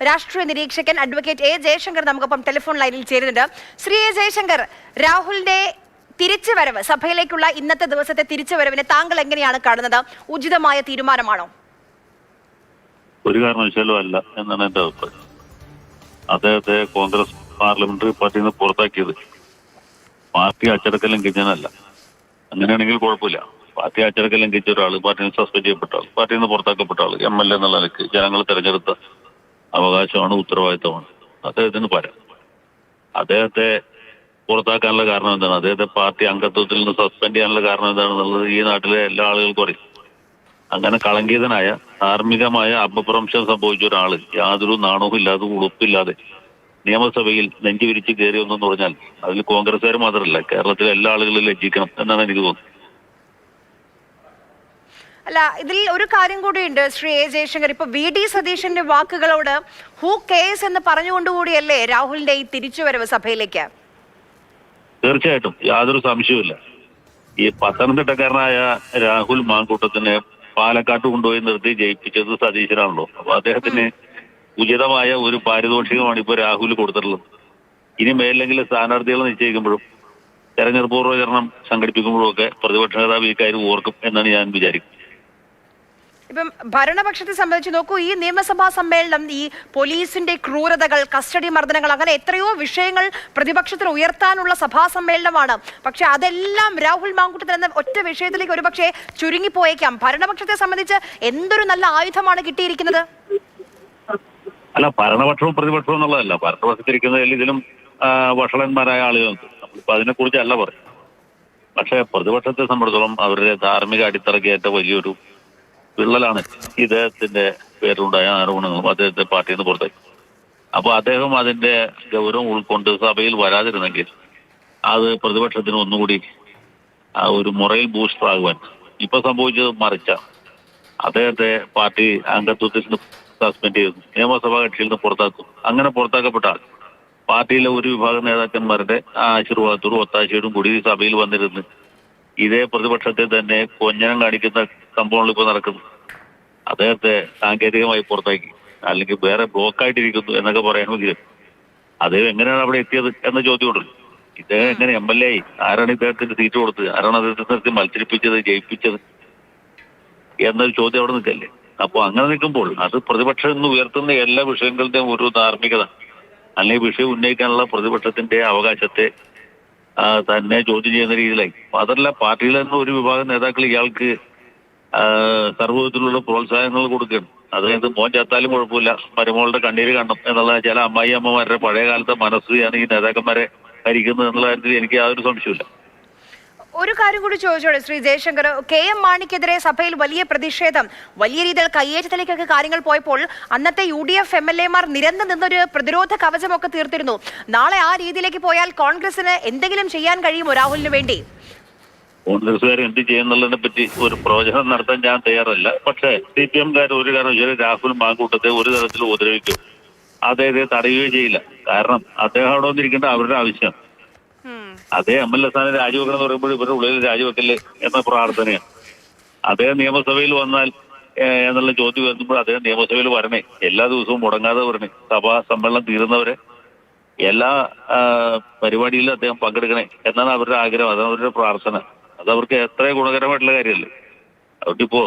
രാഷ്ട്രീയ നിരീക്ഷകൻ advocate A Jaishankar നമുക്കൊപ്പം ടെലിഫോൺ ലൈനിൽ ചേരുന്നുണ്ട്. ശ്രീ എ ജയശങ്കർ, രാഹുലിന്റെ തിരിച്ചുവരവ്, സഭയിലേക്കുള്ള ഇന്നത്തെ ദിവസത്തെ തിരിച്ചുവരവിനെ താങ്കൾ എങ്ങനെയാണ് കാണുന്നത്? ഉചിതമായ തീരുമാനമാണോ? ഒരു കാരണവശാലും അല്ല എന്നാണ് എന്റെ അഭിപ്രായം. അദ്ദേഹത്തെ കോൺഗ്രസ് പാർലമെന്ററി പാർട്ടിയിൽ നിന്ന് പുറത്താക്കിയത് പാർട്ടി അച്ചടക്കം ലംഘിച്ചതല്ല. അങ്ങനെയാണെങ്കിൽ കുഴപ്പമില്ല. പാർട്ടി അച്ചടക്കം ലംഘിച്ച ഒരാൾ, പാർട്ടിയിൽ നിന്ന് സസ്പെൻഡ് ചെയ്യപ്പെട്ട ആൾ, പാർട്ടിയിൽ നിന്ന് പുറത്താക്കപ്പെട്ട ആൾ, MLA എന്നുള്ള നിലയ്ക്ക് ജനങ്ങൾ തെരഞ്ഞെടുത്ത അവകാശമാണ്, ഉത്തരവാദിത്തമാണ്. അദ്ദേഹത്തിന് പറയാം. അദ്ദേഹത്തെ പുറത്താക്കാനുള്ള കാരണം എന്താണ്, അദ്ദേഹത്തെ പാർട്ടി അംഗത്വത്തിൽ നിന്ന് സസ്പെൻഡ് ചെയ്യാനുള്ള കാരണം എന്താണെന്നുള്ളത് ഈ നാട്ടിലെ എല്ലാ ആളുകൾക്കും അറിയാം. അങ്ങനെ കളങ്കിതനായ, ധാർമ്മികമായ അപഭ്രംശം സംഭവിച്ച ഒരാള് യാതൊരു നാണവും ഇല്ലാതെ ഉളുപ്പില്ലാതെ നിയമസഭയിൽ നെഞ്ചു വിരിച്ച് കയറി വന്നെന്ന് പറഞ്ഞാൽ അതിൽ കോൺഗ്രസ്സുകാർ മാത്രമല്ല, കേരളത്തിലെ എല്ലാ ആളുകളും ലജ്ജിക്കണം എന്നാണ് എനിക്ക് തോന്നുന്നത്. അല്ല, ഇതിൽ ഒരു കാര്യം കൂടിയുണ്ട് ശ്രീ എ ജയശങ്കർ. ഇപ്പൊ VD സതീശന്റെ വാക്കുകളോട് ഹൂ കെയർസ് എന്ന് പറഞ്ഞുകൊണ്ടുകൂടിയല്ലേ രാഹുലിന്റെ ഈ തിരിച്ചുവരവ് സഭയിലേക്ക്? തീർച്ചയായിട്ടും, യാതൊരു സംശയവുമില്ല. ഈ പത്തനംതിട്ടക്കാരനായ രാഹുൽ മാങ്കൂട്ടത്തിനെ പാലക്കാട്ട് കൊണ്ടുപോയി നിർത്തി ജയിപ്പിച്ചത് സതീശനാണല്ലോ. അപ്പൊ അദ്ദേഹത്തിന് ഉചിതമായ ഒരു പാരിതോഷികമാണ് ഇപ്പൊ രാഹുൽ കൊടുത്തിട്ടുള്ളത്. ഇനി മേലെങ്കിൽ സ്ഥാനാർത്ഥികളെ നിശ്ചയിക്കുമ്പോഴും തെരഞ്ഞെടുപ്പ് പൂർവ്വചരണം സംഘടിപ്പിക്കുമ്പോഴും ഒക്കെ പ്രതിപക്ഷ നേതാവ് ഈ കാര്യം ഓർക്കും എന്നാണ് ഞാൻ വിചാരിക്കുന്നത്. ഇപ്പം ഭരണപക്ഷത്തെ സംബന്ധിച്ച് നോക്കൂ, ഈ നിയമസഭാ സമ്മേളനം ഈ പോലീസിന്റെ ക്രൂരതകൾ, കസ്റ്റഡി മർദ്ദനങ്ങൾ, അങ്ങനെ എത്രയോ വിഷയങ്ങൾ പ്രതിപക്ഷത്തിന് ഉയർത്താനുള്ള സഭാ സമ്മേളനമാണ്. പക്ഷെ അതെല്ലാം രാഹുൽ മാങ്കൂട്ടത്തിൽ എന്ന ഒറ്റ വിഷയത്തിലേക്ക് ഒരുപക്ഷെ ചുരുങ്ങിപ്പോയേക്കാം. ഭരണപക്ഷത്തെ സംബന്ധിച്ച് എന്തൊരു നല്ല ആയുധമാണ് കിട്ടിയിരിക്കുന്നത്. അല്ല, ഭരണപക്ഷവും പ്രതിപക്ഷവും എന്നുള്ളതല്ല. ഭരണപക്ഷത്തിരിക്കുന്നതിൽ ഇതിലും വഷളന്മാരായ ആളുകളുണ്ട്. നമ്മളിപ്പോ അതിനെക്കുറിച്ചല്ല പറയും. പക്ഷെ പ്രതിപക്ഷത്തെ സംബന്ധിച്ചിടത്തോളം അവരുടെ ധാർമ്മിക അടിത്തറക്കേറ്റ വലിയൊരു വിള്ളലാണ് ഇദ്ദേഹത്തിന്റെ പേരിലുണ്ടായ ആരോപണങ്ങളും അദ്ദേഹത്തെ പാർട്ടിയിൽ നിന്ന് പുറത്താക്കി. അപ്പൊ അദ്ദേഹം അതിന്റെ ഗൗരവം ഉൾക്കൊണ്ട് സഭയിൽ വരാതിരുന്നെങ്കിൽ അത് പ്രതിപക്ഷത്തിന് ഒന്നുകൂടി ആ ഒരു മൊറൽ ബൂസ്റ്റർ ആകുവാൻ. ഇപ്പൊ സംഭവിച്ചത് മറിച്ച, അദ്ദേഹത്തെ പാർട്ടി അംഗത്വത്തിൽ നിന്ന് സസ്പെൻഡ് ചെയ്തു, നിയമസഭാ കക്ഷിയിൽ നിന്ന് പുറത്താക്കും. അങ്ങനെ പുറത്താക്കപ്പെട്ട ആൾ പാർട്ടിയിലെ ഒരു വിഭാഗം നേതാക്കന്മാരുടെ ആശീർവാദത്തോടും ഒത്താശയോടും കൂടി സഭയിൽ വന്നിരുന്ന് ഇതേ പ്രതിപക്ഷത്തെ തന്നെ കൊഞ്ഞനം കാണിക്കുന്ന സംഭവങ്ങൾ ഇപ്പൊ നടക്കുന്നു. അദ്ദേഹത്തെ സാങ്കേതികമായി പുറത്താക്കി, അല്ലെങ്കിൽ വേറെ ബ്ലോക്കായിട്ടിരിക്കുന്നു എന്നൊക്കെ പറയണമെങ്കിൽ അദ്ദേഹം എങ്ങനെയാണ് അവിടെ എത്തിയത് എന്ന ചോദ്യമുണ്ടല്ലോ. ഇദ്ദേഹം എങ്ങനെ MLA ആയി? ആരാണ് ഇദ്ദേഹത്തിന് സീറ്റ് കൊടുത്തത്? ആരാണ് അദ്ദേഹത്തെ നിർത്തി മത്സരിപ്പിച്ചത്, ജയിപ്പിച്ചത് എന്നൊരു ചോദ്യം അവിടെ നിൽക്കല്ലേ. അപ്പൊ അങ്ങനെ നിൽക്കുമ്പോൾ അത് പ്രതിപക്ഷം ഇന്ന് ഉയർത്തുന്ന എല്ലാ വിഷയങ്ങളുടെയും ഒരു ധാർമ്മികത, അല്ലെങ്കിൽ വിഷയം ഉന്നയിക്കാനുള്ള പ്രതിപക്ഷത്തിന്റെ അവകാശത്തെ തന്നെ ചോദ്യം ചെയ്യുന്ന രീതിയിലായി. അതല്ല, പാർട്ടിയിൽ നിന്ന് ഒരു വിഭാഗം നേതാക്കൾ ഇയാൾക്ക് സർവ്വവിധത്തിലുള്ള പ്രോത്സാഹനങ്ങൾ കൊടുക്കുകയാണ്. അതായത് മോൻ ചത്താലും കുഴപ്പമില്ല, മരുമകളുടെ കണ്ണീര് കാണണം എന്നുള്ള ചില അമ്മായി അമ്മമാരുടെ പഴയ കാലത്തെ മനസ്സിലാണ് ഈ നേതാക്കന്മാരെ ഭരിക്കുന്നത് എന്നുള്ള കാര്യത്തിൽ എനിക്ക് യാതൊരു സംശയമില്ല. ഒരു കാര്യം കൂടി ചോദിച്ചോളൂ ശ്രീ ജയശങ്കർ. KM മാണിക്കെതിരെ സഭയിൽ വലിയ പ്രതിഷേധം, വലിയ രീതിയിൽ കയ്യേറ്റത്തിലേക്കൊക്കെ കാര്യങ്ങൾ പോയപ്പോൾ അന്നത്തെ UDF MLA മാർ നിരന്നു നിന്നൊരു പ്രതിരോധ കവചമൊക്കെ തീർത്തിരുന്നു. നാളെ ആ രീതിയിലേക്ക് പോയാൽ കോൺഗ്രസിന് എന്തെങ്കിലും ചെയ്യാൻ കഴിയുമോ രാഹുലിന് വേണ്ടി? കോൺഗ്രസ്സുകാർ എന്ത് ചെയ്യുന്നുള്ളതിനെ പറ്റി ഒരു പ്രവചനം നടത്താൻ ഞാൻ തയ്യാറല്ല. പക്ഷേ CPM-കാർ ഒരു കാരണവശാലും രാഹുൽ മാങ്കൂട്ടത്തെ ഒരു തരത്തിൽ ഉപദ്രവിക്കും, അദ്ദേഹത്തെ തടയുകയോ ചെയ്യില്ല. കാരണം അദ്ദേഹം അവിടെ വന്നിരിക്കേണ്ട അവരുടെ ആവശ്യം. അദ്ദേഹം MLA സ്ഥാനം രാജിവെക്കണം എന്ന് പറയുമ്പോൾ ഇവരുടെ ഉള്ളിൽ രാജിവെക്കല്ലേ എന്ന പ്രാർത്ഥനയാണ്. അദ്ദേഹം നിയമസഭയിൽ വന്നാൽ എന്നുള്ള ചോദ്യം വരുമ്പോൾ അദ്ദേഹം നിയമസഭയിൽ വരണേ, എല്ലാ ദിവസവും മുടങ്ങാതെ വരണേ, സഭാ സമ്മേളനം തീരുന്നവരെ എല്ലാ പരിപാടിയിലും അദ്ദേഹം പങ്കെടുക്കണേ എന്നാണ് അവരുടെ ആഗ്രഹം, അതാണ് അവരുടെ പ്രാർത്ഥന. അതവർക്ക് എത്ര ഗുണകരമായിട്ടുള്ള കാര്യമല്ലേ. അതുകൊണ്ടിപ്പോ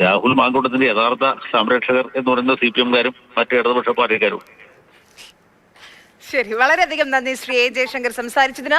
രാഹുൽ മാങ്കൂട്ടത്തിന്റെ യഥാർത്ഥ സംരക്ഷകർ എന്ന് പറയുന്ന CPM-കാരും മറ്റു ഇടതുപക്ഷ പാർട്ടിക്കാരും. ശരി, വളരെയധികം നന്ദി ശ്രീ എ ജയശങ്കർ സംസാരിച്ചതിന്.